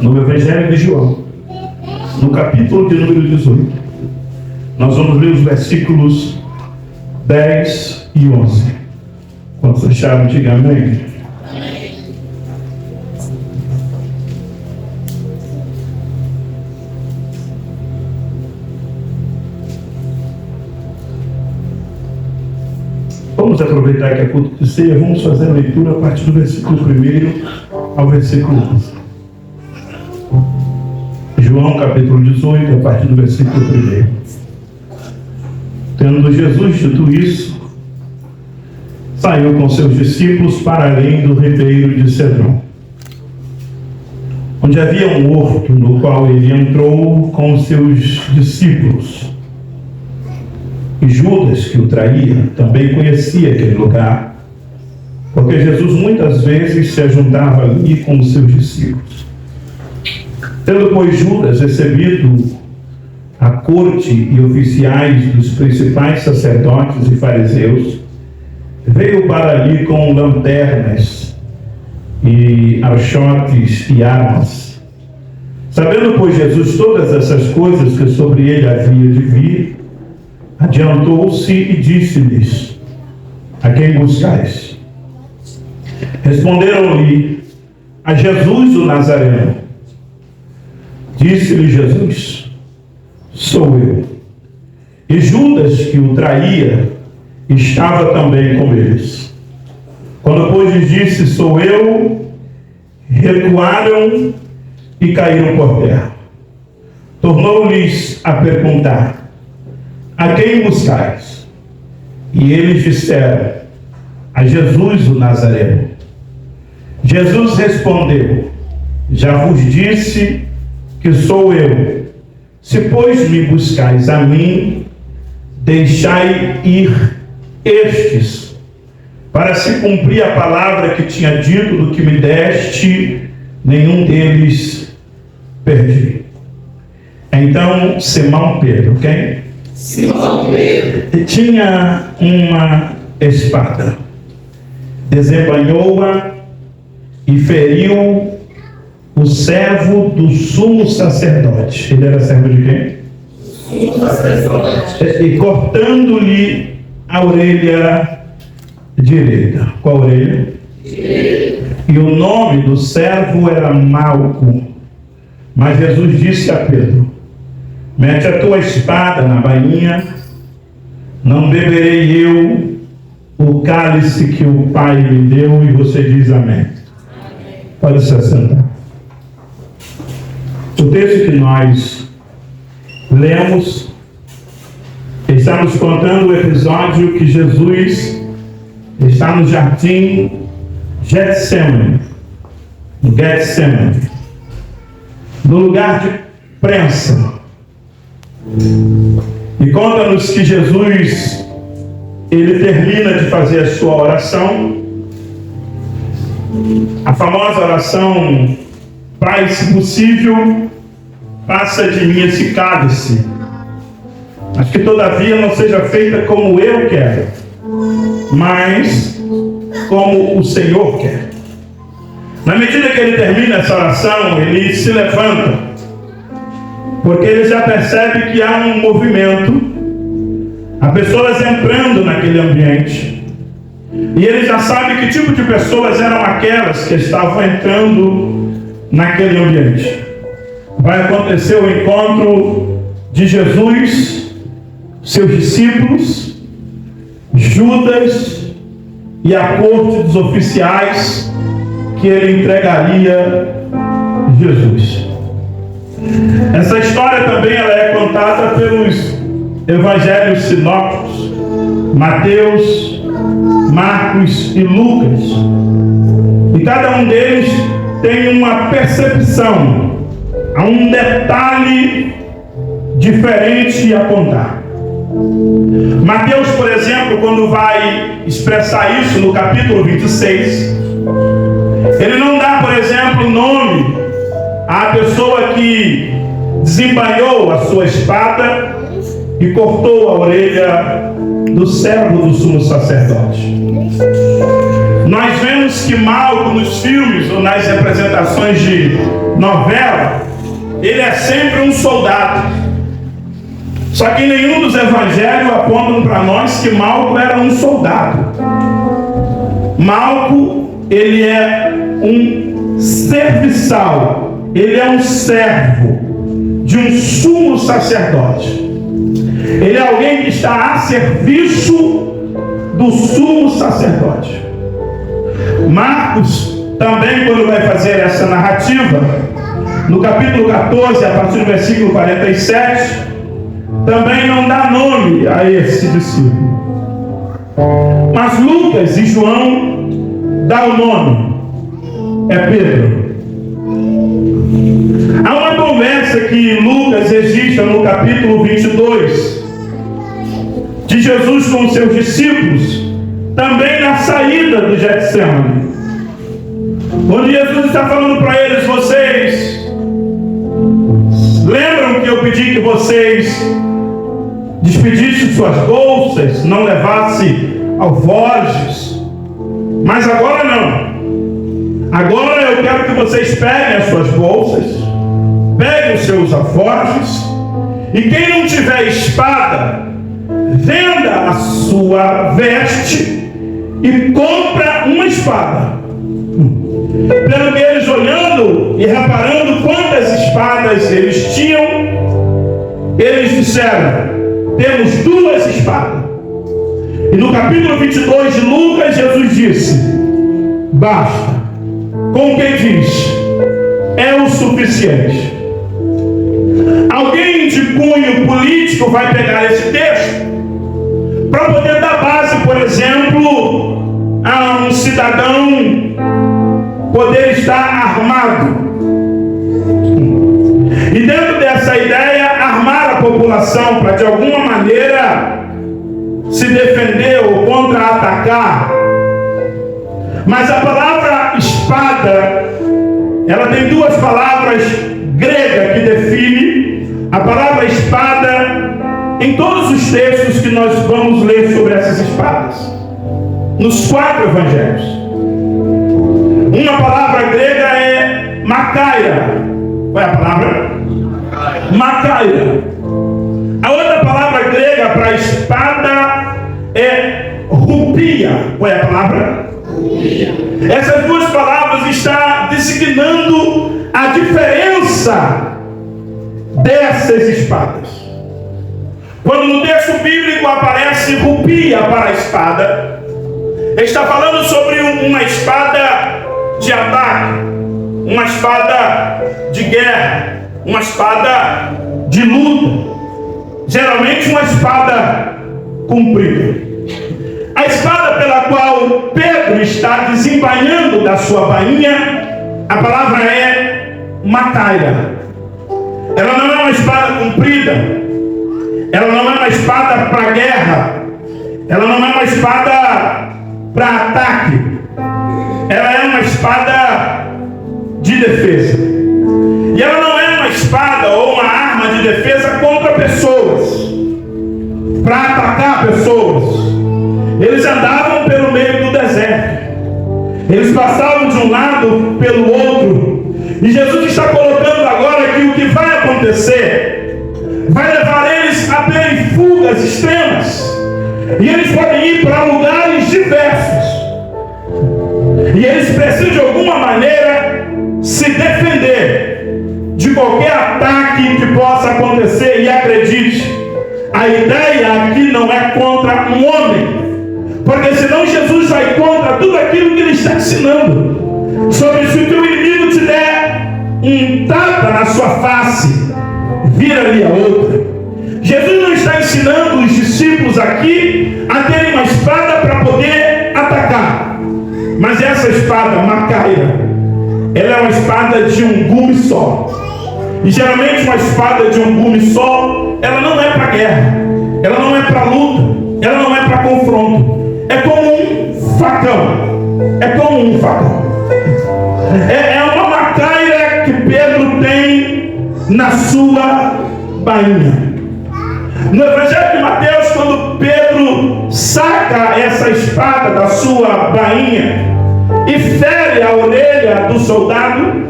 no Evangelho de João, no capítulo de número 18. Nós vamos ler os versículos 10 e 11. Quando fecharam, diga amém. Vamos aproveitar que é culto de ceia, vamos fazer a leitura a partir do versículo 1 ao versículo 11. João capítulo 18, a partir do versículo 1. Tendo Jesus dito isso, saiu com seus discípulos para além do ribeiro de Cedron, onde havia um horto, no qual ele entrou com os seus discípulos. E Judas, que o traía, também conhecia aquele lugar, porque Jesus muitas vezes se ajuntava ali com os seus discípulos. Tendo, pois, Judas recebido a corte e oficiais dos principais sacerdotes e fariseus, veio para ali com lanternas e archotes e armas. Sabendo, pois, Jesus todas essas coisas que sobre ele havia de vir, adiantou-se e disse-lhes: a quem buscais? Responderam-lhe: a Jesus o Nazareno. Disse-lhe Jesus: sou eu. E Judas, que o traía, estava também com eles. Quando, pois, lhes disse: sou eu, recuaram e caíram por terra. Tornou-lhes a perguntar: a quem buscais? E eles disseram: a Jesus o Nazareno. Jesus respondeu: já vos disse que sou eu. Se, pois, me buscais a mim, deixai ir estes, para se cumprir a palavra que tinha dito: do que me deste, nenhum deles perdi. Então Simão Pedro, quem? Simão Pedro Tinha uma espada, desembainhou-a e feriu o servo do sumo sacerdote. Ele era servo de quem? Sumo sacerdote. E cortando-lhe a orelha direita. Qual orelha? Direita. E o nome do servo era Malco. Mas Jesus disse a Pedro: mete a tua espada na bainha, não beberei eu o cálice que o Pai me deu. E você diz amém. Pode se assentar. O texto que nós lemos está nos contando o episódio que Jesus está no jardim Getsemane, no lugar de prensa. E conta-nos que Jesus, ele termina de fazer a sua oração, a famosa oração: Pai, se possível, passa de mim esse cálice, mas que todavia não seja feita como eu quero, mas como o Senhor quer. Na medida que ele termina essa oração, ele se levanta, porque ele já percebe que há um movimento, há pessoas entrando naquele ambiente, e ele já sabe que tipo de pessoas eram aquelas que estavam entrando naquele ambiente. Vai acontecer o encontro de Jesus, seus discípulos, Judas e a corte dos oficiais que ele entregaria Jesus. Essa história também ela é contada pelos evangelhos sinópticos, Mateus, Marcos e Lucas. E cada um deles tem uma percepção, há um detalhe diferente a contar. Mateus, por exemplo, quando vai expressar isso no capítulo 26, ele não dá, por exemplo, o nome à pessoa que desembainhou a sua espada e cortou a orelha do servo do sumo sacerdote. Nós vemos sabemos que Malco, nos filmes ou nas representações de novela, ele é sempre um soldado. Só que nenhum dos evangelhos apontam para nós que Malco era um soldado. Malco, ele é um serviçal, ele é um servo de um sumo sacerdote. Ele é alguém que está a serviço do sumo sacerdote. Marcos também, quando vai fazer essa narrativa, no capítulo 14, a partir do versículo 47, também não dá nome a esse discípulo. Mas Lucas e João dá o nome. É Pedro. Há uma conversa que Lucas registra no capítulo 22 de Jesus com os seus discípulos, também na saída do Getsemane, onde Jesus está falando para eles: vocês lembram que eu pedi que vocês despedissem suas bolsas, não levassem alforjes? Mas agora não. Agora eu quero que vocês peguem as suas bolsas, peguem os seus alforjes, e quem não tiver espada, venda a sua veste e compra uma espada. Pelo que eles, olhando e reparando quantas espadas eles tinham, eles disseram: temos 2 espadas. E no capítulo 22 de Lucas, Jesus disse: basta. Com quem diz: é o suficiente. Alguém de cunho político vai pegar esse texto para poder dar base, por exemplo, a um cidadão poder estar armado. E dentro dessa ideia, armar a população para de alguma maneira se defender ou contra-atacar. Mas a palavra espada, ela tem 2 palavras gregas que definem a palavra espada em todos os textos que nós vamos ler sobre essas espadas, nos 4 evangelhos. Uma palavra grega é makaira. Qual é a palavra? Makaira. A outra palavra grega para espada é rupia. Qual é a palavra? Essas 2 palavras estão designando a diferença dessas espadas. Quando no texto bíblico aparece rupia para a espada, está falando sobre uma espada de ataque, uma espada de guerra, uma espada de luta, geralmente uma espada comprida. A espada pela qual Pedro está desembainhando da sua bainha, a palavra é makaira. Ela não é uma espada comprida, ela não é uma espada para guerra, ela não é uma espada para ataque, ela é uma espada de defesa. E ela não é uma espada ou uma arma de defesa contra pessoas, para atacar pessoas. Eles andavam pelo meio do deserto, eles passavam de um lado pelo outro, e Jesus está colocando agora que o que vai acontecer vai levar eles a terem fugas extremas, e eles podem ir para lugares diversos, e eles precisam de alguma maneira se defender de qualquer ataque que possa acontecer. E acredite, a ideia aqui não é contra um homem, porque senão Jesus vai contra tudo aquilo que ele está ensinando. Sobre se o teu inimigo te der um tapa na sua face, vira-lhe a outra. Jesus não está ensinando os discípulos aqui a terem uma espada para poder atacar. Mas essa espada, makaira, ela é uma espada de um gume só. E geralmente uma espada de um gume só, ela não é para guerra, ela não é para luta, ela não é para confronto. É como um facão. É como um facão. É uma makaira que Pedro tem na sua bainha. No Evangelho de Mateus, quando Pedro saca essa espada da sua bainha, e fere a orelha do soldado,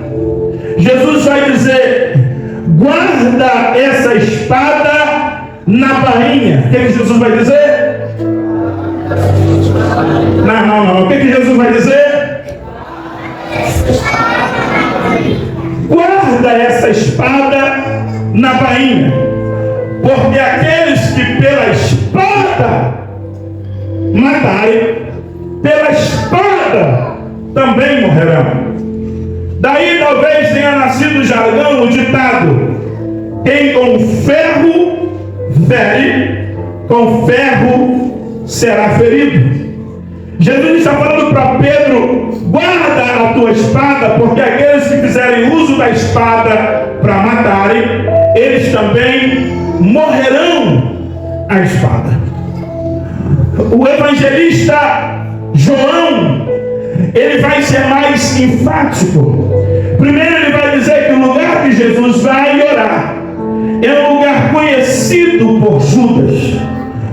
Jesus vai dizer: guarda essa espada na bainha. O que Jesus vai dizer? Não. O que Jesus vai dizer? Guarda essa espada na bainha, porque aqueles que pela espada matarem, pela espada também morrerão. Daí talvez tenha nascido o jargão, o ditado: quem com ferro fere, com ferro será ferido. Jesus está falando para Pedro: guarda a tua espada, porque aqueles que fizerem uso da espada para matarem, eles também morrerão à espada. O evangelista João, ele vai ser mais enfático. Primeiro ele vai dizer que o lugar que Jesus vai orar é um lugar conhecido por Judas.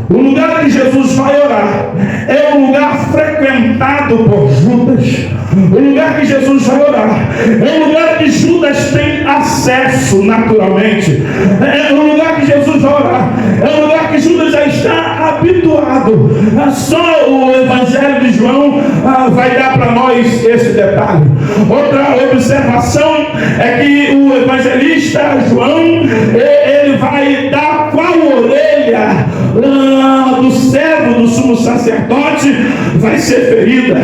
O lugar que Jesus vai orar é um lugar frequentado por Judas. O lugar que Jesus vai orar é um lugar que Judas tem acesso naturalmente. É um lugar que Jesus vai orar é um lugar que Judas já está habituado. Só o Evangelho de João vai dar para nós esse detalhe. Outra observação é que o evangelista João, ele vai dar qual orelha do servo do sumo sacerdote vai ser ferida.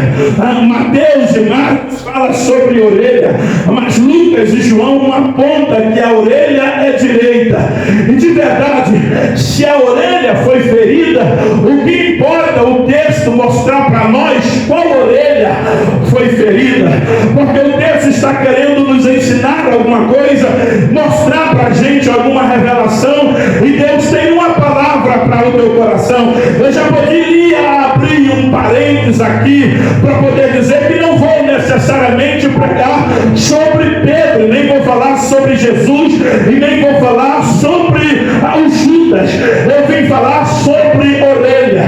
Mateus e Marcos falam sobre orelha, mas Lucas e João apontam que a orelha é direita. E de verdade, se a orelha foi ferida, o que importa o texto mostrar para nós qual orelha foi ferida, porque o texto está querendo nos ensinar alguma coisa, mostrar para a gente alguma revelação, e Deus tem uma palavra para o teu coração. Eu já poderia abrir um parênteses aqui para poder dizer que não vou necessariamente pregar sobre Pedro, nem vou falar sobre Jesus, e nem vou falar sobre os Judas. Eu vim falar sobre orelha.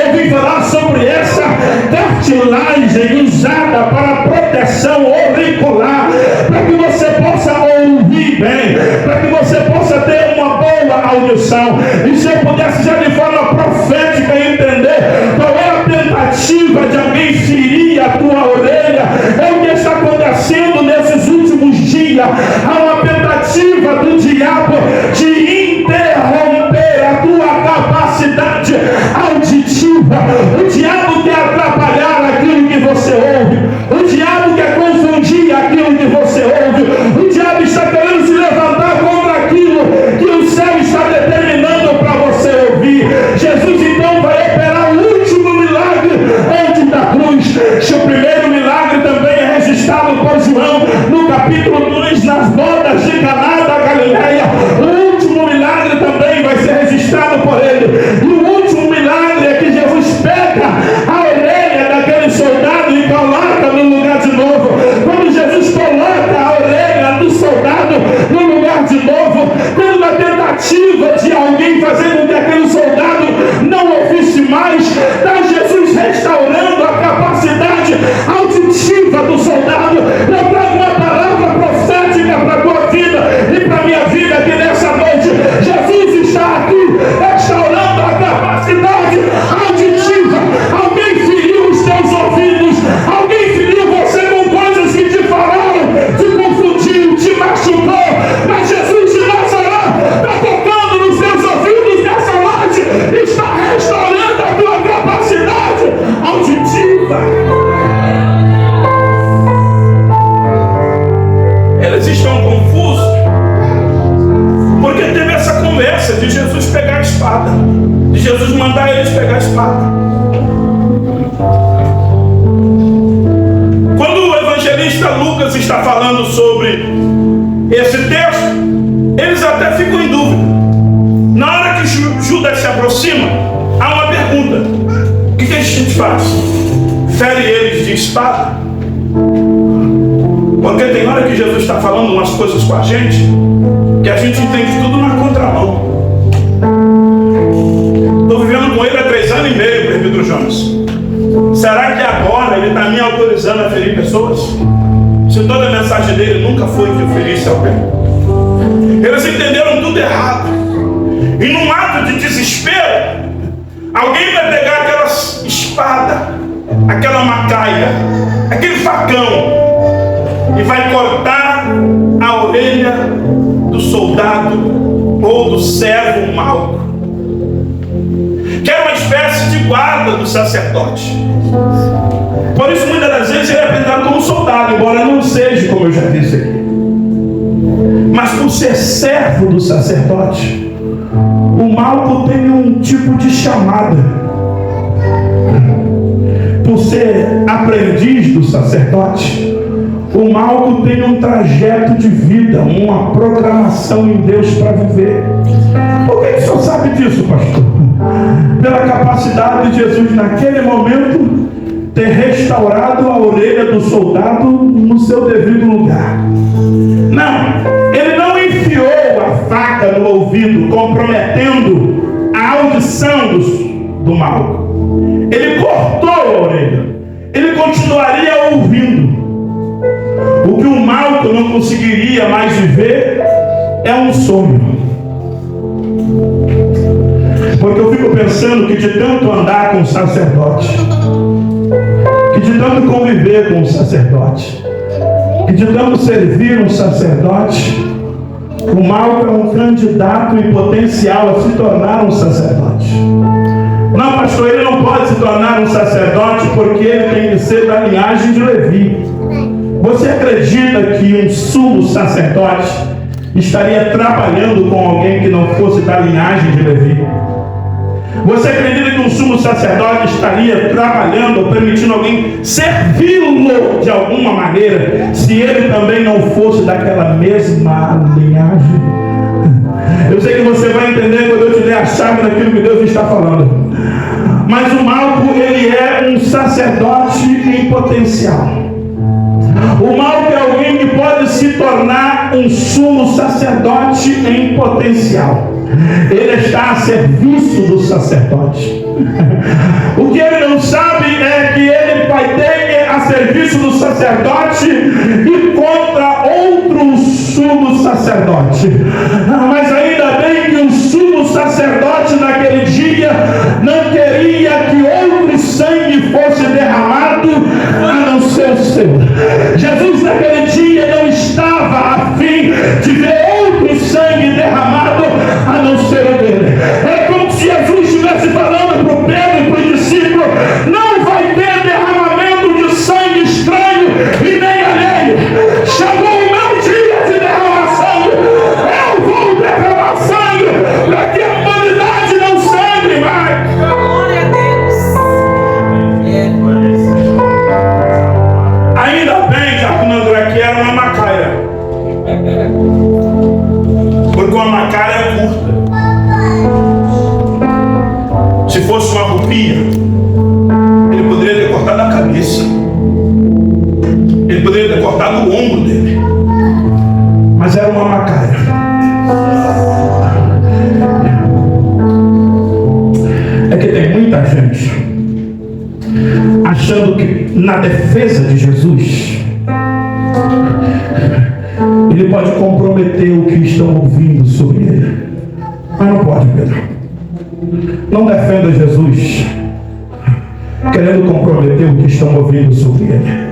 Eu vim falar sobre essa cartilagem usada para proteção auricular, para que você possa ouvir bem, para que você possa ter uma boa audição. E se eu pudesse já de forma profética entender qual é a tentativa de alguém ferir a tua orelha, é o que está acontecendo nesses últimos dias. Há uma tentativa do diabo de interromper a tua capacidade auditiva. O diabo quer atrapalhar aquilo que você ouve. O diabo quer confundir aquilo que você ouve. O diabo está querendo se levantar contra aquilo que o céu está determinando para você ouvir. Jesus então vai operar o último milagre antes da cruz. Se o primeiro milagre também é registrado por João no capítulo 2, nas bodas de Caná da Galileia, o último milagre também vai ser registrado por ele. E o último milagre é que Jesus pega a orelha daquele soldado e coloca no lugar de novo. Quando Jesus coloca a orelha do soldado no lugar de novo, tendo uma tentativa de alguém fazer com que aquele soldado não ouvisse mais, está Jesus restaurando a capacidade auditiva do soldado. Eu trago uma palavra profética para a tua vida e para a minha vida aqui nessa noite. Jesus está aqui restaurando a capacidade auditiva. Alguém feriu os teus ouvidos, alguém feriu você com coisas que te falaram, te confundiu, te machucou, mas Jesus de Nazaré está tocando nos teus ouvidos nessa noite, está restaurando a tua capacidade auditiva. Eles estão confusos porque teve essa conversa de Jesus pegar a espada, de Jesus mandar eles pegar a espada. Quando o evangelista Lucas está falando sobre esse texto, eles até ficam em dúvida. Na hora que Judas se aproxima, há uma pergunta: o que a gente faz? Fere eles de espada? Porque tem hora que Jesus está falando umas coisas com a gente que a gente entende tudo na contramão. Estou vivendo com ele há 3 anos e meio, presbítero Jonas. Será que agora ele está me autorizando a ferir pessoas? Se toda a mensagem dele nunca foi que eu ferisse alguém. Eles entenderam tudo errado. E num ato de desespero, alguém vai pegar aquela espada, aquela macaia, aquele facão, e vai cortar a orelha do soldado ou do servo Malco, que era uma espécie de guarda do sacerdote. Por isso, muitas das vezes, ele é apresentado como soldado, embora não seja, como eu já disse aqui. Mas por ser servo do sacerdote, o Malco tem um tipo de chamada. Por ser aprendiz do sacerdote, o Malco tem um trajeto de vida, uma programação em Deus para viver. Por que o senhor sabe disso, pastor? Pela capacidade de Jesus, naquele momento, ter restaurado a orelha do soldado no seu devido lugar. Não, ele não enfiou a faca no ouvido, comprometendo a audição do Malco. Ele cortou a orelha. Ele continuaria ouvindo. O que o Malco não conseguiria mais viver é um sonho. Porque eu fico pensando que de tanto andar com o sacerdote, que de tanto conviver com o sacerdote, que de tanto servir um sacerdote, o Malco é um candidato em potencial a se tornar um sacerdote. Não, pastor, ele não pode se tornar um sacerdote porque ele tem que ser da linhagem de Levi. Você acredita que um sumo sacerdote estaria trabalhando com alguém que não fosse da linhagem de Levi? Você acredita que um sumo sacerdote estaria trabalhando ou permitindo alguém servi-lo de alguma maneira, se ele também não fosse daquela mesma linhagem? Eu sei que você vai entender quando eu te der a chave daquilo que Deus está falando. Mas o Malco, ele é um sacerdote em potencial. O Malco é alguém que pode se tornar um sumo sacerdote em potencial. Ele está a serviço do sacerdote. O que ele não sabe é que ele vai ter a serviço do sacerdote e contra outro sumo sacerdote. Mas ainda bem que o sumo sacerdote naquele dia não queria que outro sangue fosse derramado a não ser o seu. Jesus naquele dia não estava a fim de ver outro sangue derramado a não ser o dele. É como se Jesus estivesse falando para o Pedro e para o discípulo: não vai ter derramamento de sangue estranho e nem alheio. Chegou o meu dia de derramar sangue. Eu vou derramar sangue para que a humanidade não sangre mais. Glória a Deus. Ainda bem que a André que era uma macaia, porque uma macaia é curta. Se fosse uma rupia, ele poderia ter cortado a cabeça, ele poderia ter cortado o ombro dele, mas era uma macaia. É que tem muita gente achando que na defesa de Jesus ele pode comprometer o que estão ouvindo sobre ele. Mas não pode, Pedro. Não defenda Jesus querendo comprometer o que estão ouvindo sobre ele.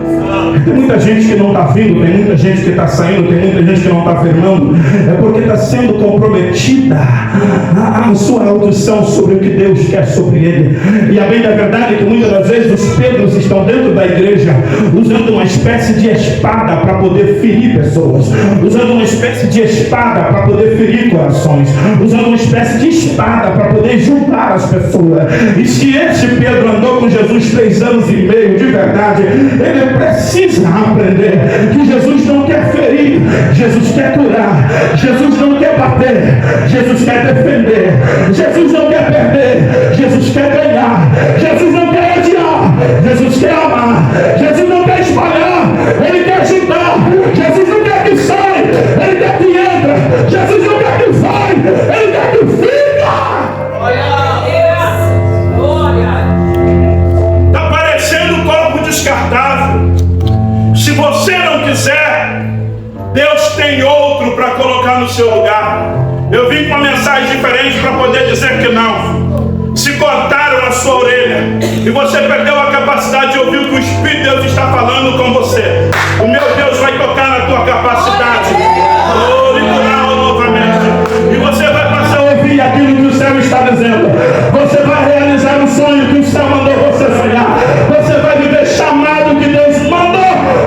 Tem muita gente que não está vindo, tem muita gente que está saindo, tem muita gente que não está afirmando. É porque está sendo comprometida a sua audição sobre o que Deus quer sobre ele. E a bem da verdade é que muitas das vezes os Pedros estão dentro da igreja usando uma espécie de espada para poder ferir pessoas, usando uma espécie de espada para poder ferir corações, usando uma espécie de espada para poder julgar as pessoas. E se esse Pedro andou com Jesus 3 anos e meio de verdade, ele precisa aprender que Jesus não quer ferir, Jesus quer curar, Jesus não quer bater, Jesus quer defender, Jesus não quer perder, Jesus quer ganhar, Jesus não quer odiar, Jesus quer amar, Jesus não quer espalhar, ele quer ajudar, Jesus não quer que saia, ele quer que entra, Jesus não quer que vai, ele quer que fica. Está parecendo quiser, Deus tem outro para colocar no seu lugar. Eu vim com uma mensagem diferente para poder dizer que não. Se cortaram a sua orelha e você perdeu a capacidade de ouvir o que o Espírito de Deus está falando com você, o meu Deus vai tocar na tua capacidade. Novamente. E você vai passar a ouvir aquilo que o céu está dizendo. Você vai realizar o sonho que o céu mandou você sonhar. Você vai viver chamado que Deus mandou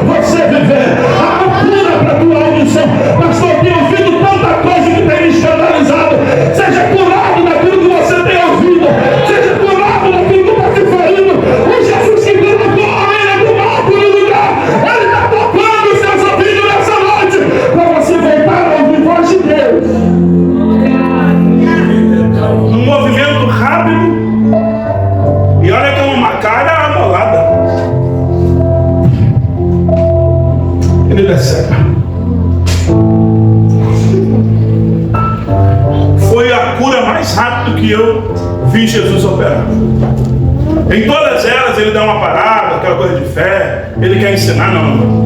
você viver. A cura para a tua audição. Pastor, tenho ouvido tanta coisa que tem me escandalizado. Seja curado daquilo que você tem ouvido. Seja curado daquilo que está te ferindo. O Jesus que colocou a orelha do mato no lugar, Ele está tocando os seus ouvidos nessa noite para você voltar a ouvir voz de Deus. Um movimento rápido. E olha que é uma cara amolada. Ele desce. Foi a cura mais rápida que eu vi Jesus operar. Em todas elas ele dá uma parada, aquela coisa de fé, ele quer ensinar, não.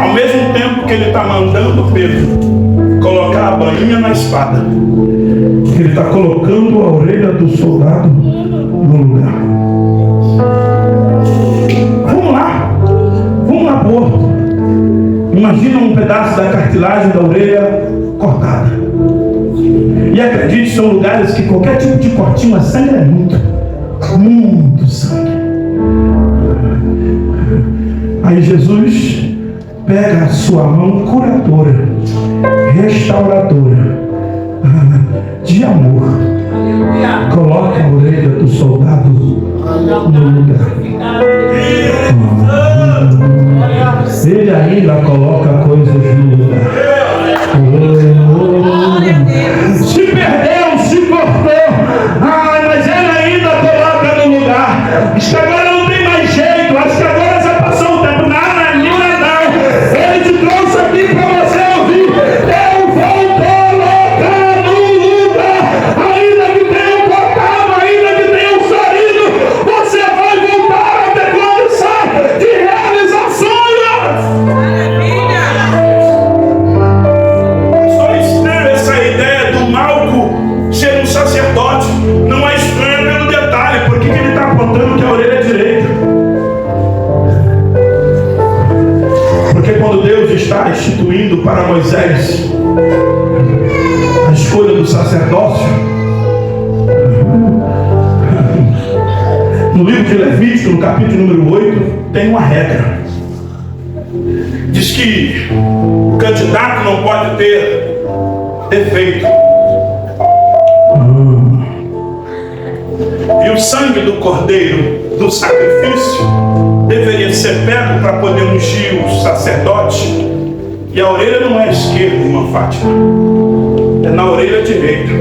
Ao mesmo tempo que ele está mandando Pedro colocar a bainha na espada, ele está colocando a orelha do soldado no lugar. Vamos lá pro horto. Imagina um pedaço da cartilagem da orelha cortada. E acredite, são lugares que qualquer tipo de cortinho a sangue é muito sangue. Aí Jesus pega a sua mão curadora, restauradora, de amor, coloca a orelha do soldado no lugar. Ele ainda coloca coisas no lugar. Se perdeu, se cortou, mas ele ainda coloca no lugar. Acho que agora não tem mais jeito, acho que agora já passou o tempo. Não. Ele te trouxe aqui para você ouvir. Eu vou colocar no lugar. Ainda que tenham cortado, ainda que tenham saído, você vai voltar a ter condição de realizar sonhos. Só estranho essa ideia do Malco ser um sacerdote. Não é estranho pelo detalhe, porque ele está apontando que a orelha é direita. Porque quando Deus está instituindo para Moisés a escolha do sacerdócio, no livro de Levítico, no capítulo número 8, tem uma regra. Diz que o candidato não pode ter defeito. E o sangue do cordeiro do sacrifício deveria ser pego para poder ungir o sacerdote. E a orelha não é esquerda, irmã Fátima, é na orelha direita.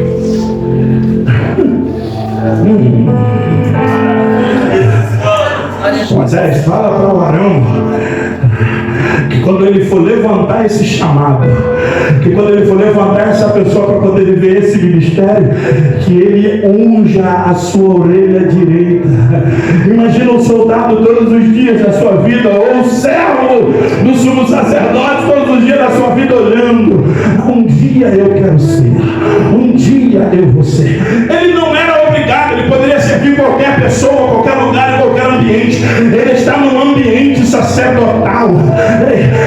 Moisés, fala para o Arão que quando ele for levantar esse chamado, que quando ele for levantar essa pessoa para poder viver esse ministério, que ele unja a sua orelha direita. Imagina um soldado todos os dias da sua vida, ou um servo do sumo sacerdote todos os dias da sua vida olhando. Um dia eu quero ser, um dia eu vou ser. Ele não era obrigado, ele poderia servir qualquer pessoa, qualquer lugar, em qualquer ambiente. Ele está num ambiente sacerdotal.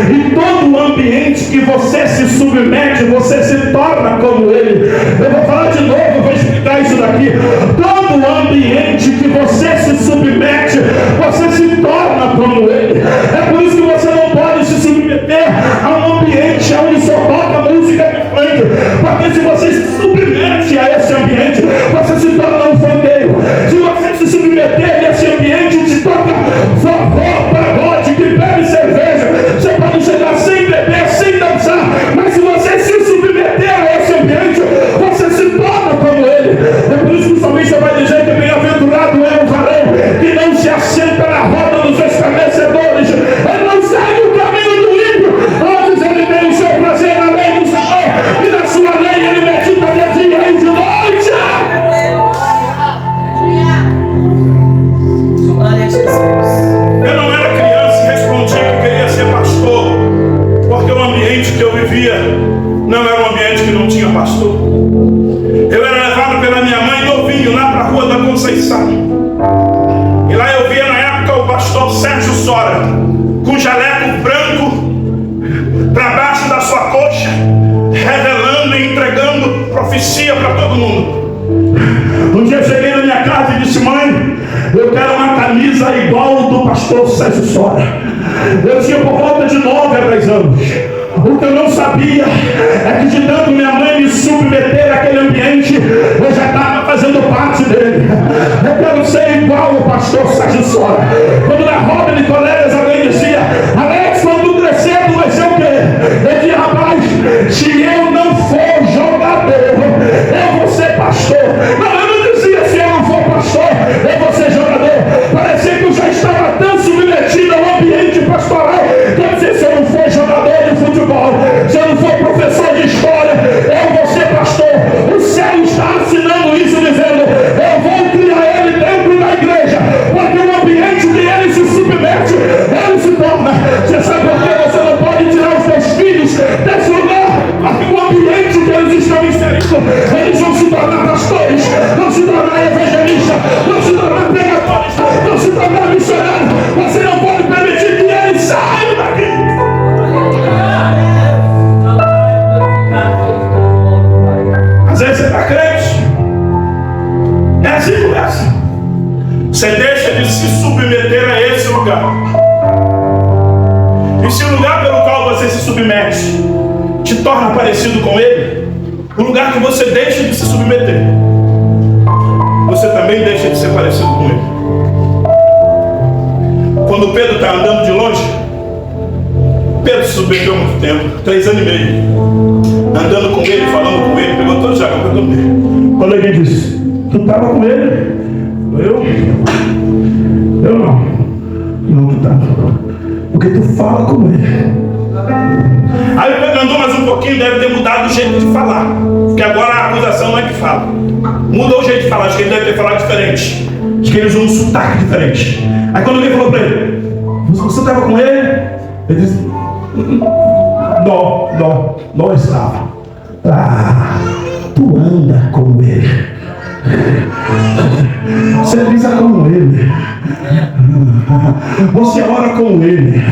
E todo ambiente que você se submete, você se torna como ele. Eu vou falar de novo, eu vou explicar isso daqui. Todo ambiente que você se submete, você se torna como ele. É por isso que você não pode se submeter a um ambiente onde só toca música de funk. Porque se você se submete a esse ambiente, você se torna um funkeiro. Se você se submeter a esse ambiente onde toca forró, pagode, que bebe cerveja, você pode chegar sem beber, sem dançar, mas se você se submeter a esse ambiente, você se torna como ele. É por isso que o salmista vai dizer que bem-aventurado é o varão que não se assenta na roda dos escarnecedores, ele não segue o caminho do ímpio, antes ele tem o seu prazer na sua coxa, revelando e entregando profecia para todo mundo. Um dia eu cheguei na minha casa e disse: mãe, eu quero uma camisa igual do pastor Sérgio Sora. Eu tinha por volta de 9 a 10 anos. O que eu não sabia é que de tanto minha mãe me submeter àquele ambiente, eu já estava fazendo parte dele. Eu quero ser igual o pastor Sérgio Sora. Quando na roda de colegas alguém dizia: Alex, quando tu crescer, tu vai ser o quê? Eu dizia: rapaz, se eu não for jogador, eu vou ser pastor. Não, eu não dizia: se eu não for pastor, eu vou ser jogador. Parecia que eu já estava tão submetido ao ambiente pastoral que eu dizia: se eu não for jogador de futebol, se eu não for professor de história, eu vou ser pastor. O céu está assinando isso, dizendo: eu vou criar ele dentro da igreja, porque o ambiente que ele se submete, ele se torna. Você sabe por que você não pode tirar os seus filhos desse lugar? Porque o ambiente que eles estão inseridos, eles vão se tornar pastores, vão se tornar evangelistas, vão se tornar pregadores, vão se tornar missionários. Você não pode permitir que eles saiam daqui. Às vezes você está crente, é assim que começa. Você deixa de se submeter a esse lugar. E se o lugar pelo qual você se submete te torna parecido com ele, o lugar que você deixa de se submeter, você também deixa de ser parecido com ele. Quando Pedro está andando de longe, Pedro se submeteu há muito tempo, 3 anos e meio, andando com ele, falando com ele, pegou todo o jacaré para dormir. Quando ele disse: tu estava com ele? Eu não. Não, tu estava. Porque tu fala com ele. Aí o Pedro andou mais um pouquinho, deve ter mudado o jeito de falar, porque agora a acusação não é que fala, mudou o jeito de falar. Acho que ele deve ter falado diferente, acho que ele usou um sotaque diferente. Aí quando alguém falou para ele: você estava com ele? Ele disse: não estava. Tu anda com ele, você pisa com ele, você ora com ele,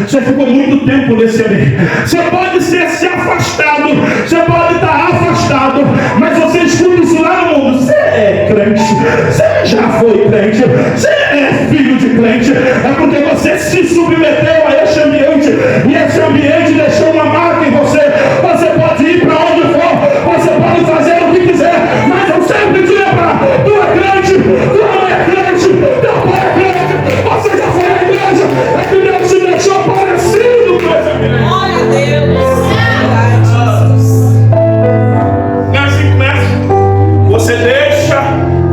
você ficou muito tempo nesse ambiente. Você pode ser se afastado, você pode estar afastado, mas você escuta isso lá no mundo. Você é crente, você já foi crente, você é filho de crente, é porque você se submeteu a esse ambiente, e esse ambiente deixou uma marca em você. Você pode ir para onde for, você pode fazer o que quiser, mas eu sempre te lembrar: tu é crente, tua mãe é crente, teu pai é crente, você já foi à igreja, é que Deus te deixou parecido com esse ambiente. Glória a Deus. É assim que começa. Você deixa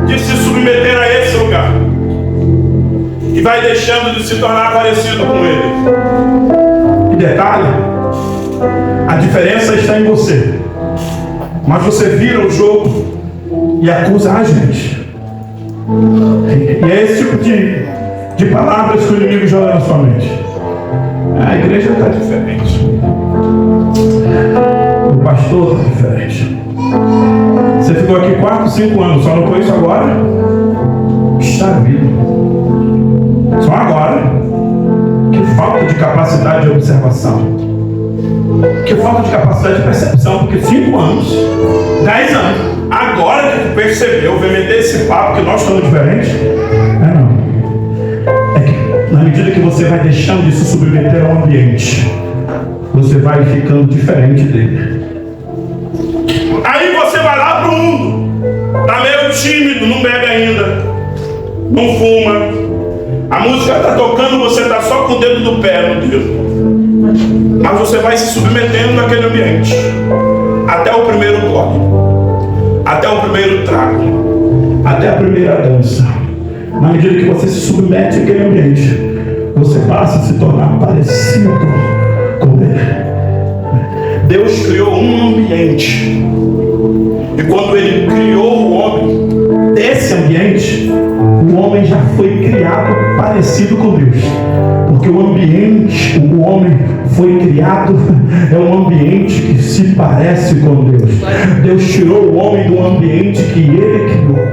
de se submeter a esse lugar e vai deixando de se tornar parecido com ele. E detalhe, a diferença está em você, mas você vira o jogo e acusa a gente. E é esse tipo de palavras que o inimigo joga na sua mente. A igreja está diferente, o pastor está diferente. Você ficou aqui 4, 5 anos, só não foi isso agora? Puxa vida, só agora. Que falta de capacidade de observação, que falta de capacidade de percepção, porque 5 anos, 10 anos, agora que tu percebeu, vem meter esse papo que nós estamos diferentes. Não. É que na medida que você vai deixando de se submeter ao ambiente, você vai ficando diferente dele. Aí você vai lá pro mundo, tá meio tímido, não bebe ainda, não fuma, a música tá tocando, você tá só com o dedo do pé no dedo. Mas você vai se submetendo naquele ambiente, até o primeiro gole, até o primeiro trago, até a primeira dança. Na medida que você se submete àquele ambiente, você passa a se tornar parecido com ele. Deus criou um ambiente, e quando ele criou o homem desse ambiente, o homem já foi criado parecido com Deus. Porque o ambiente, o homem foi criado, é um ambiente que se parece com Deus. Deus tirou o homem do ambiente que ele criou.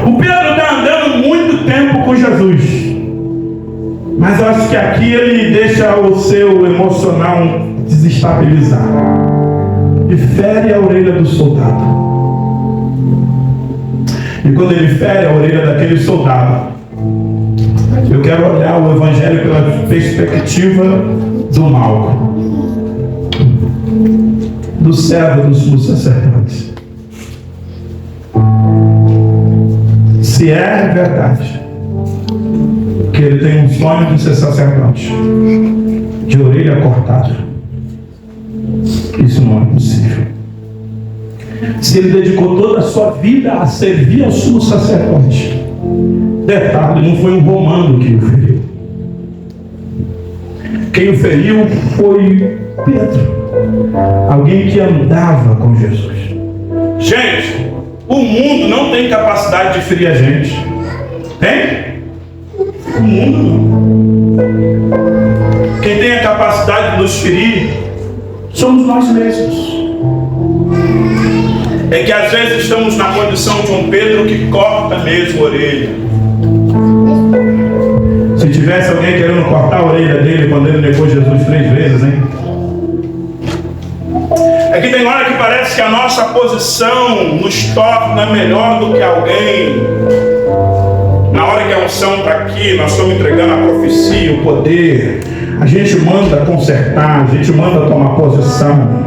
O Pedro está andando muito tempo com Jesus, mas eu acho que aqui ele deixa o seu emocional desestabilizar e fere a orelha do soldado. E quando ele fere a orelha daquele soldado, eu quero olhar o Evangelho pela perspectiva do Malco, do servo do sumo sacerdote. Se é verdade que ele tem um sonho de ser sacerdote, de orelha cortada, isso não é possível. Se ele dedicou toda a sua vida a servir ao sumo sacerdote, detalhe, não foi um romano que o feriu. Quem o feriu foi Pedro, alguém que andava com Jesus. Gente, o mundo não tem capacidade de ferir a gente. Tem? O mundo não. Quem tem a capacidade de nos ferir somos nós mesmos. É que às vezes estamos na condição de um Pedro que corta mesmo a orelha. Se tivesse alguém querendo cortar a orelha dele quando ele negou Jesus 3 vezes, hein? É que tem hora que parece que a nossa posição nos torna melhor do que alguém. Na hora que a unção está aqui, nós estamos entregando a profecia, o poder. A gente manda consertar, a gente manda tomar posição.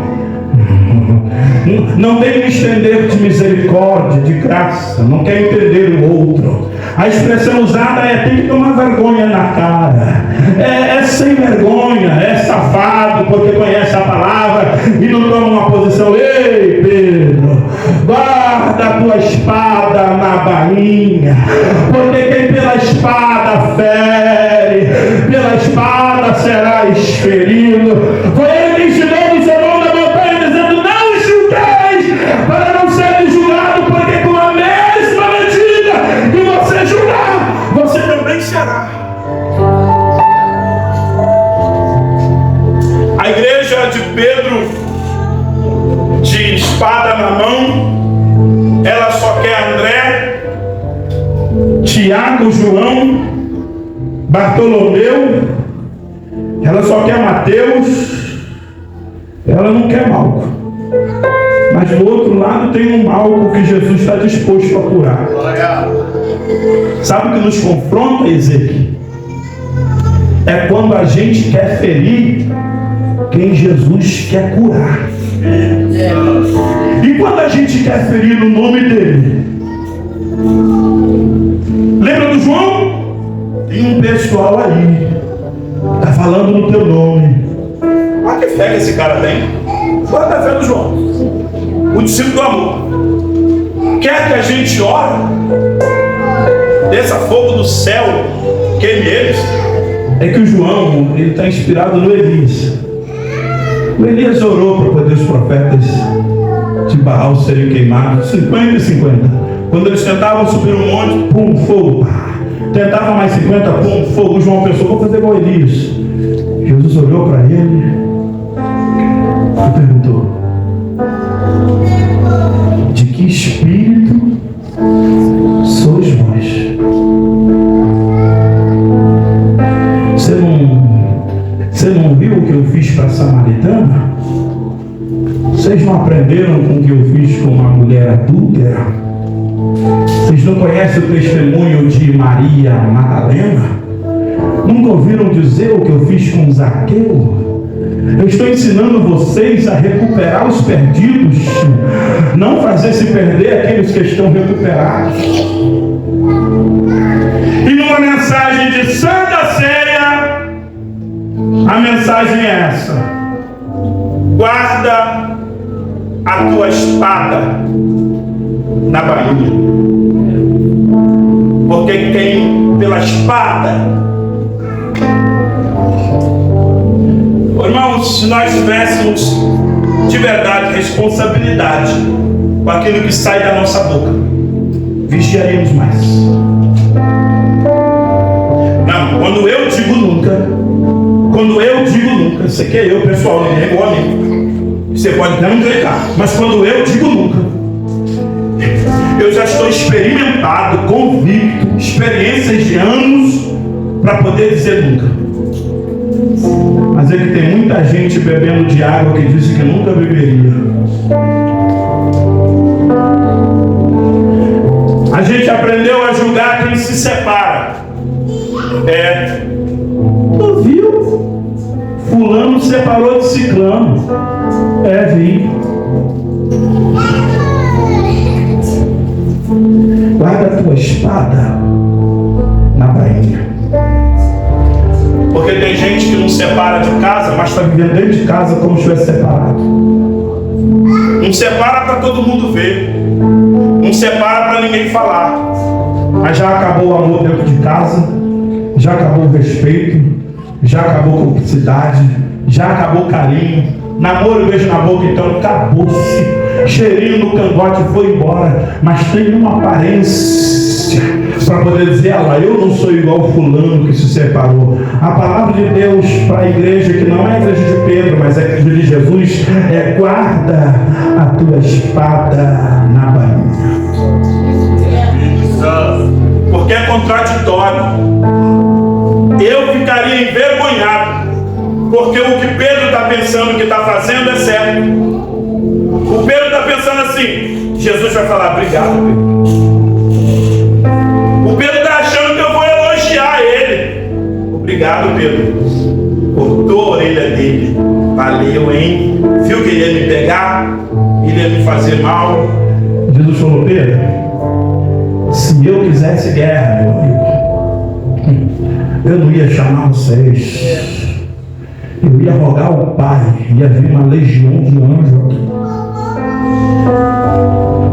Não tem que estender de misericórdia, de graça, não quer entender o outro. A expressão usada é: tem que tomar vergonha na cara. É sem vergonha, é safado, porque conhece a palavra e não toma uma posição. Ei, Pedro, guarda a tua espada na bainha, porque quem pela espada fere, pela espada serás ferido. Foi ele que ensinou no sermão da montanha, dizendo: não julgueis, para não ser julgado, porque com a mesma medida que você julgar, você também será. A igreja de Pedro, de espada na mão, ela só quer André, Tiago, João, Bartolomeu, ela só quer Mateus, ela não quer Malco. Mas do outro lado tem um Malco que Jesus está disposto a curar. Sabe o que nos confronta, Ezequiel? É quando a gente quer ferir quem Jesus quer curar. E quando a gente quer ferir no nome dele, lembra do João? Tem um pessoal aí está falando no teu nome. Olha que fé que esse cara tem. Olha a fé do João, o discípulo do amor. Quer que a gente ore, desça fogo do céu, queime eles? É que o João, ele está inspirado no Elias. O Elias orou para poder os profetas de Baal serem queimados, 50 e 50. Quando eles tentavam subir um monte, pum, fogo. Tentava mais 50, pum, fogo. O João pensou: vou fazer igual Elias. Jesus olhou para ele e perguntou: de que espírito sois vós? Você não viu o que eu fiz para a samaritana? Vocês não aprenderam com o que eu fiz com uma mulher adúltera? Vocês não conhecem o testemunho de Maria Madalena? Nunca ouviram dizer o que eu fiz com Zaqueu? Eu estou ensinando vocês a recuperar os perdidos, não fazer se perder aqueles que estão recuperados. E numa mensagem de Santa Ceia, a mensagem é essa: guarda a tua espada na bainha, porque quem pela espada, irmãos, se nós tivéssemos de verdade responsabilidade com aquilo que sai da nossa boca, vigiaríamos mais. Não, quando eu digo nunca, isso aqui é eu, pessoal, ninguém é igual a mim. Você pode não implicar, mas quando eu digo nunca, eu já estou experimentado, convicto, experiências de anos para poder dizer nunca. Mas é que tem muita Quanta gente bebendo de água que disse que nunca beberia. A gente aprendeu a julgar quem se separa. Tu viu? Fulano separou de ciclano. Vi. Guarda a tua espada na bainha. Porque tem gente que não separa de casa, mas está vivendo dentro de casa como se estivesse separado. Não separa para todo mundo ver. Não separa para ninguém falar. Mas já acabou o amor dentro de casa. Já acabou o respeito. Já acabou a cumplicidade. Já acabou o carinho. Namoro e beijo na boca, então acabou-se. Cheirinho no cangote foi embora. Mas tem uma aparência para poder dizer: olha lá, eu não sou igual o fulano que se separou. A palavra de Deus para a igreja, que não é a igreja de Pedro, mas é a igreja de Jesus, guarda a tua espada na bainha. Porque é contraditório. Eu ficaria envergonhado, porque o que Pedro está pensando que está fazendo é certo. O Pedro está pensando assim: Jesus vai falar obrigado, Pedro. O Pedro está achando que eu vou elogiar ele. Obrigado, Pedro. Cortou a orelha dele. Valeu, hein? Viu que ele ia me pegar? Ele ia me fazer mal. Jesus falou: Pedro, se eu quisesse guerra, meu amigo, eu não ia chamar vocês. Eu ia rogar ao Pai. Ia vir uma legião de anjos aqui.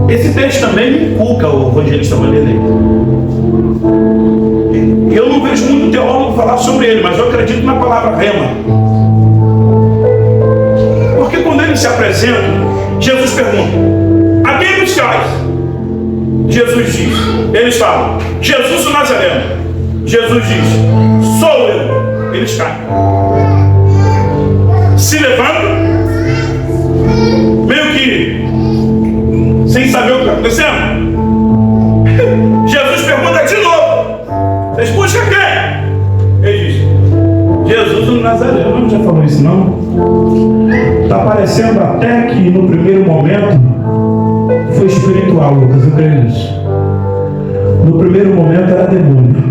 Esse texto também me inculca o evangelista Vanderlei. Eu não vejo muito teólogo falar sobre ele, mas eu acredito na palavra rema. Porque quando ele se apresenta, Jesus pergunta: a quem buscais? Jesus diz. Eles falam: Jesus o Nazareno. Jesus diz: sou eu. Eles caem. Se levantam, meio que sem saber o que está acontecendo. Jesus pergunta de novo: vocês buscam quem? Ele diz: Jesus o Nazareno. Não já falou isso, não? Está parecendo até que no primeiro momento foi espiritual, Lucas, eu creio nisso. No primeiro momento era demônio.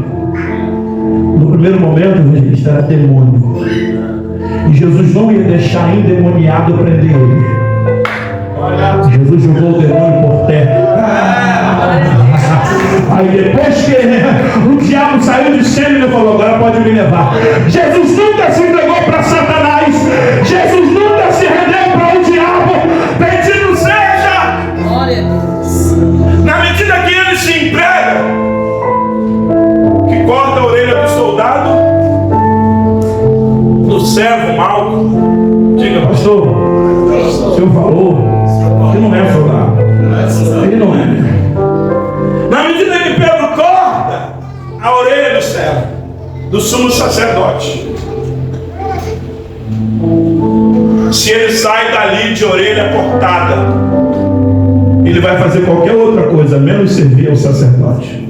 No primeiro momento, evangelista, era demônio. E Jesus não ia deixar endemoniado prender ele. Jesus jogou o demônio por terra. Aí depois que o diabo saiu de cena, ele falou: agora pode me levar. Jesus nunca se entregou para Satanás. Jesus nunca se rendeu para o diabo. Bendito seja. Glória a Deus. Na medida que ele se entrega, que corta a orelha do soldado, do servo mau. Diga, pastor, o senhor falou que não é soldado. Ele não é. Na medida que Pedro corta a orelha do servo, do sumo sacerdote, se ele sai dali de orelha cortada, ele vai fazer qualquer outra coisa, menos servir ao sacerdote.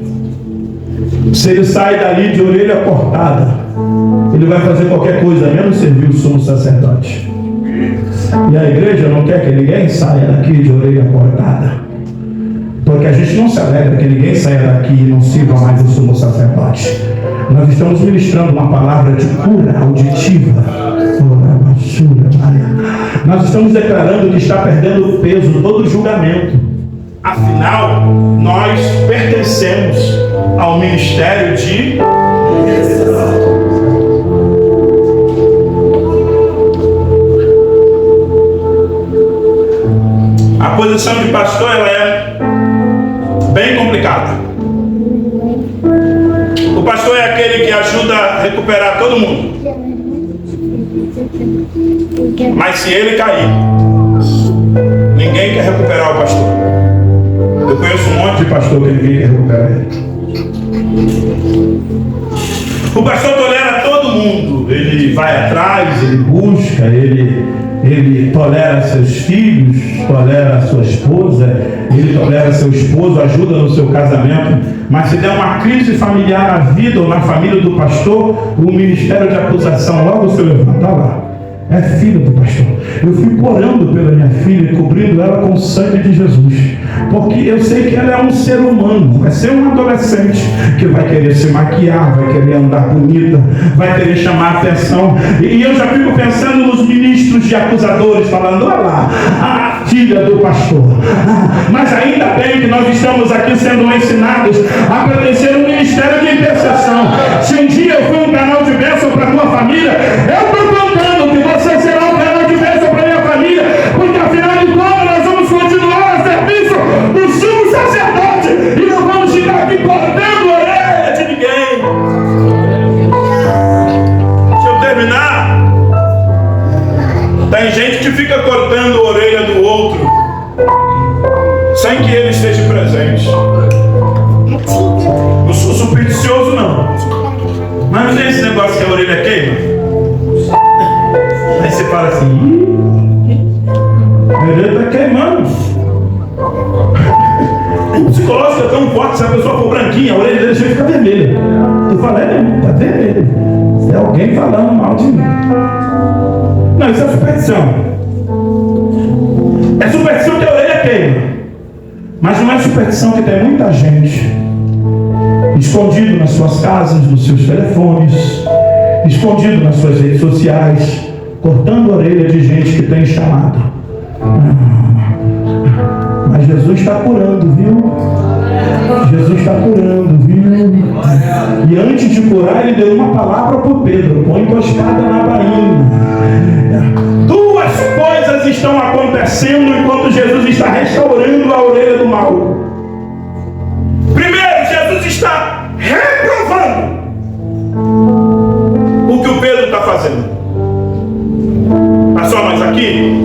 Se ele sai dali de orelha cortada, ele vai fazer qualquer coisa, menos servir o sumo sacerdote. E a igreja não quer que ninguém saia daqui de orelha cortada, porque a gente não se alegra que ninguém saia daqui e não sirva mais o sumo sacerdote. Nós estamos ministrando uma palavra de cura auditiva. Nós estamos declarando que está perdendo peso todo julgamento. Afinal, nós pertencemos ao ministério de a posição de pastor, ela é bem complicada. O pastor é aquele que ajuda a recuperar todo mundo. Mas se ele cair, ninguém quer recuperar o pastor. Eu conheço um monte de pastor que ninguém quer recuperar ele. O pastor tolera todo mundo. Ele vai atrás, ele busca, ele tolera seus filhos, tolera sua esposa, ele tolera seu esposo, ajuda no seu casamento. Mas se der uma crise familiar na vida ou na família do pastor, o ministério de acusação logo se levanta lá. é filha do pastor. Eu fico orando pela minha filha, cobrindo ela com o sangue de Jesus, porque eu sei que ela é um ser humano, vai ser um adolescente que vai querer se maquiar, vai querer andar bonita, vai querer chamar atenção. E eu já fico pensando nos ministros de acusadores falando: olha lá, a filha do pastor. Mas ainda bem que nós estamos aqui sendo ensinados a pertencer ao ministério de intercessão. Se um dia eu fui um canal de bênção para a tua família, eu estou contando que você será um canal de bênção para a minha família, porque afinal de contas nós vamos continuar a serviço do sumo sacerdote e não vamos ficar aqui cortando a orelha de ninguém. Deixa eu terminar. Tem gente que fica cortando a orelha do outro sem que ele esteja presente. Não sou supersticioso não, mas não tem esse negócio que a orelha queima. Aí você fala assim: a orelha está queimando. O psicológico é tão forte, se a pessoa for branquinha, a orelha dele chega a ficar vermelha. Tu fala: está vermelho. É alguém falando mal de mim. Não, isso é superstição. É superstição que a orelha queima. Mas não é superstição que tem muita gente escondido nas suas casas, nos seus telefones, escondido nas suas redes sociais, cortando a orelha de gente que tem chamado. Mas Jesus está curando, viu? Jesus está curando, viu? E antes de curar, ele deu uma palavra para o Pedro: põe tua espada na bainha. Duas coisas estão acontecendo enquanto Jesus está restaurando a orelha do mal. Primeiro, Jesus está reprovando o que o Pedro está fazendo. Mas só nós aqui,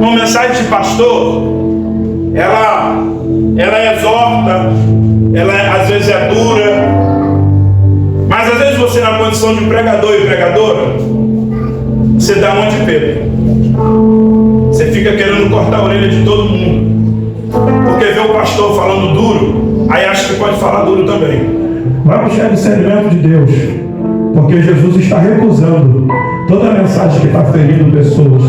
uma mensagem de pastor, ela exorta, ela às vezes é dura, mas às vezes você, na condição de pregador e pregadora, você dá uma de Pedro. Você fica querendo cortar a orelha de todo mundo, porque vê o pastor falando duro, aí acha que pode falar duro também. Vai buscar discernimento de Deus, porque Jesus está recusando toda mensagem que está ferindo pessoas,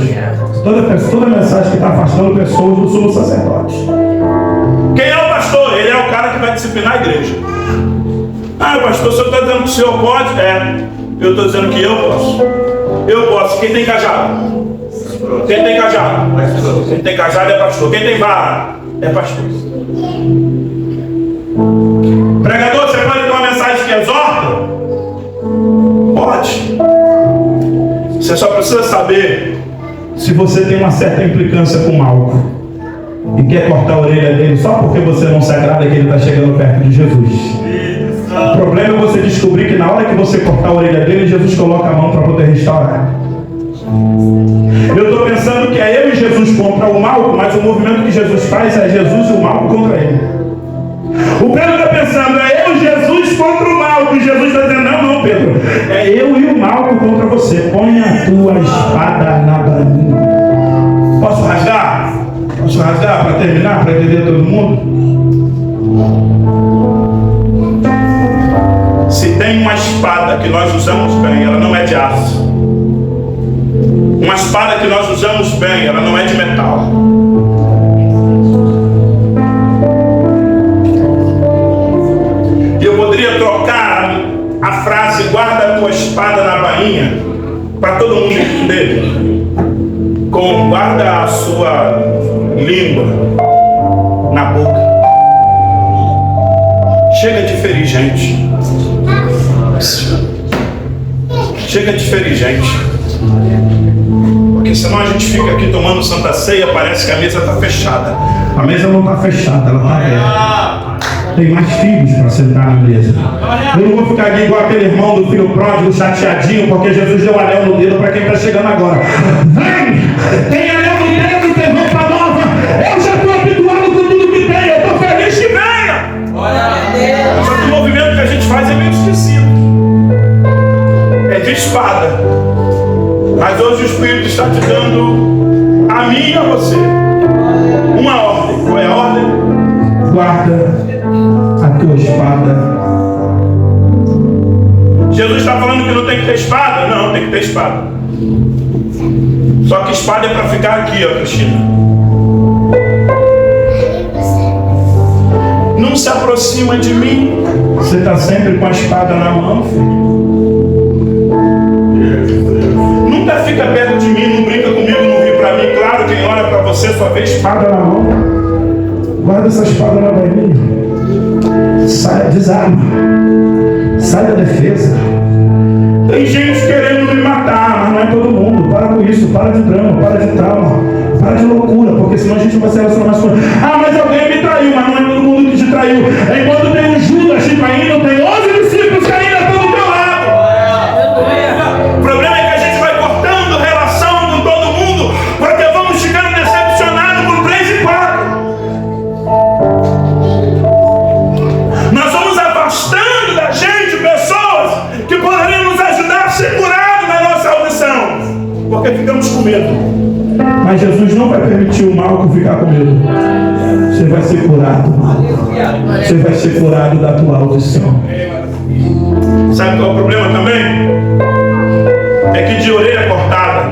toda mensagem que está afastando pessoas do sumo sacerdote. Quem é o pastor? Ele é o cara que vai disciplinar a igreja. Ah, pastor, o senhor está dizendo que o senhor pode? É, eu estou dizendo que eu posso. Eu posso. Quem tem cajado? Quem tem cajado? Quem tem cajado é pastor. Quem tem vara é pastor. Pregador, você pode ter uma mensagem que exorta? Pode. Você só precisa saber se você tem uma certa implicância com algo e quer cortar a orelha dele só porque você não se agrada que ele está chegando perto de Jesus. O problema é você descobrir que na hora que você cortar a orelha dele, Jesus coloca a mão para poder restaurar. Eu estou pensando que é eu e Jesus contra o mal, mas o movimento que Jesus faz é Jesus e o mal contra ele. O Pedro está pensando: é eu e Jesus contra o mal. Que Jesus está dizendo: não, Pedro, é eu e o mal contra você. Põe a tua espada na bainha. Posso rasgar? Posso rasgar para terminar, para entender todo mundo? Se tem uma espada que nós usamos bem, ela não é de aço. Uma espada que nós usamos bem, ela não é de metal. Eu poderia trocar a frase "guarda a tua espada na bainha" para todo mundo entender com "guarda a sua língua na boca". Chega de ferir gente. Chega de ferir gente. Porque senão a gente fica aqui tomando Santa Ceia, parece que a mesa está fechada. A mesa não está fechada, ela está aberta. Tem mais filhos para sentar na mesa. Eu não vou ficar aqui igual aquele irmão do filho pródigo, chateadinho, porque Jesus deu anel no dedo para quem está chegando agora. Vem! Tem anel no dedo, tem roupa nova. Eu já estou habituado com tudo que tem. Eu estou feliz que venha. Só que o movimento que a gente faz é meio esquecido. É de espada. Mas hoje o Espírito está te dando, a mim e a você, uma ordem. Qual é a ordem? Guarda a tua espada. Jesus está falando que não tem que ter espada? Não, tem que ter espada. Só que espada é para ficar aqui, ó, Cristina. Não se aproxima de mim. Você está sempre com a espada na mão, filho. Nunca fica perto de mim, não brinca comigo, não ri para mim. Claro, quem olha para você só vê espada na mão. Guarda essa espada na barriga. Saia, desarma. Sai da defesa. Tem gente querendo me matar, mas não é todo mundo. Para com isso, para de drama, para de trauma, para de loucura, porque senão a gente não vai se relacionar mais com. Ah, mas alguém me traiu, mas não é todo mundo que te traiu. Enquanto tem um Judas te traindo, tem 11 discípulos que ainda estão do teu lado. O problema é que a gente vai cortando relação com todo mundo, porque vamos ficando decepcionados com 3 e 4. Nós vamos afastando da gente pessoas que poderiam nos ajudar a ser curados na nossa audição, porque ficamos com medo. Mas Jesus não vai permitir o mal ficar com medo. Você vai ser curado, mal. Você vai ser curado da tua audição. Sabe qual é o problema também? É que de orelha cortada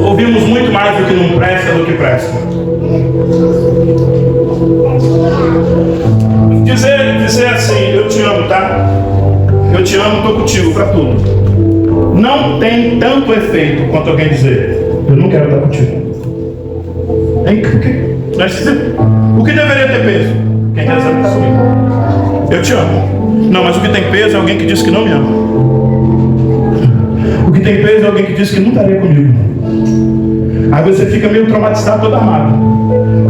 ouvimos muito mais do que não presta do que presta. Dizer assim, eu te amo, tá? Eu te amo, tô contigo pra tudo. Não tem tanto efeito quanto alguém dizer, eu não quero estar contigo. O que deveria ter peso? Quem quer saber comigo? Eu te amo. Não, mas o que tem peso é alguém que diz que não me ama. O que tem peso é alguém que diz que não estaria comigo. Aí você fica meio traumatizado, todo amado.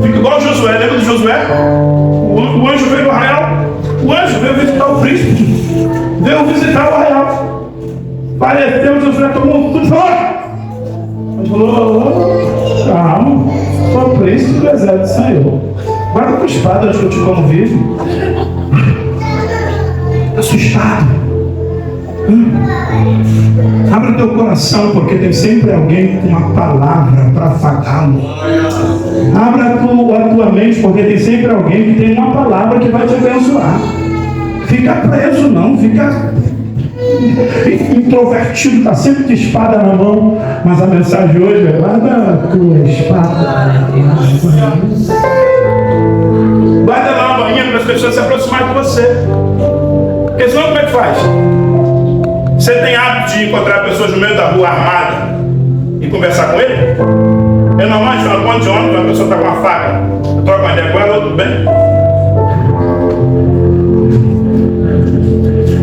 Fica igual Josué, lembra de Josué? O anjo veio no arraial. O anjo veio visitar o príncipe. Veio visitar o arraial. Pareceu, Josué tomou tudo e falou. Ele falou, calma, sou o príncipe do exército do Senhor. Guarda com a espada antes que eu te como vivo. Assustado. Abra teu coração, porque tem sempre alguém com uma palavra para afagá-lo. Abra a tua mente, porque tem sempre alguém que tem uma palavra que vai te abençoar. Fica preso não, fica introvertido, está sempre de espada na mão. Mas a mensagem de hoje é: guarda a tua espada. Guarda lá a bainha para as pessoas se aproximarem de você. Porque senão como é que faz? Você tem hábito de encontrar pessoas no meio da rua armada e conversar com ele? Eu normalmente falo, ponto de ônibus, a pessoa está com uma faca, eu troco uma ideia com ela, tudo bem?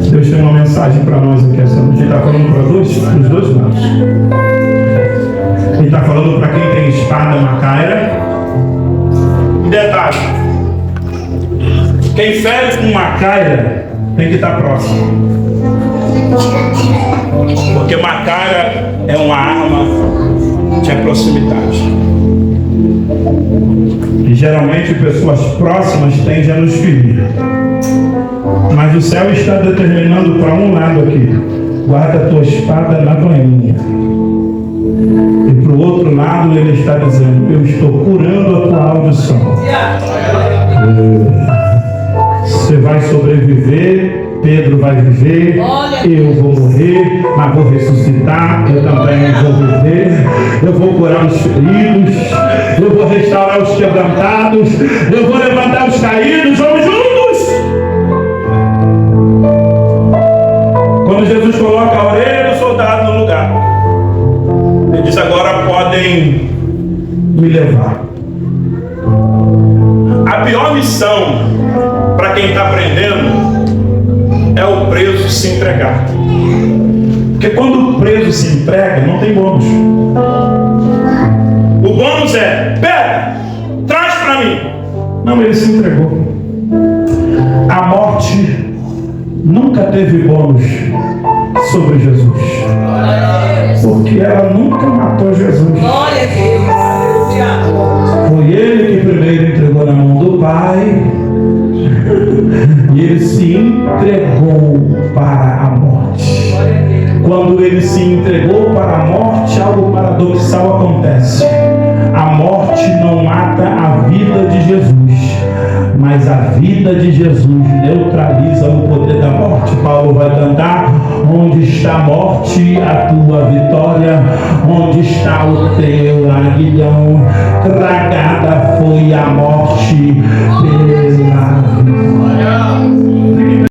Deus tem uma mensagem para nós aqui essa noite. Ele está falando para os dois lados. Ele está falando para quem tem espada macaira. E detalhe: quem fere com macaira tem que estar próximo. Porque macaira é uma arma de proximidade. E geralmente pessoas próximas tendem a nos ferir. Mas o céu está determinando para um lado aqui: guarda a tua espada na bainha. E para o outro lado ele está dizendo: eu estou curando a tua audição. Você vai sobreviver, Pedro vai viver, eu vou morrer, mas vou ressuscitar, eu também vou viver, eu vou curar os feridos, eu vou restaurar os quebrantados, eu vou levantar os caídos, vamos juntos! Quando Jesus coloca a orelha do soldado no lugar, ele diz: agora podem me levar. A pior missão para quem está aprendendo é o preso se entregar. Porque quando o preso se entrega, não tem bônus. O bônus é: pega, traz para mim. Não, ele se entregou. A morte nunca teve bônus sobre Jesus, porque ela nunca matou Jesus. Foi ele que primeiro entregou na mão do Pai, e ele se entregou para a morte. Quando ele se entregou para a morte, algo paradoxal acontece. A morte não mata a vida de Jesus, mas mas a vida de Jesus neutraliza o poder da morte. Paulo vai cantar: onde está a morte, a tua vitória? Onde está o teu aguilhão? Tragada foi a morte pela vitória.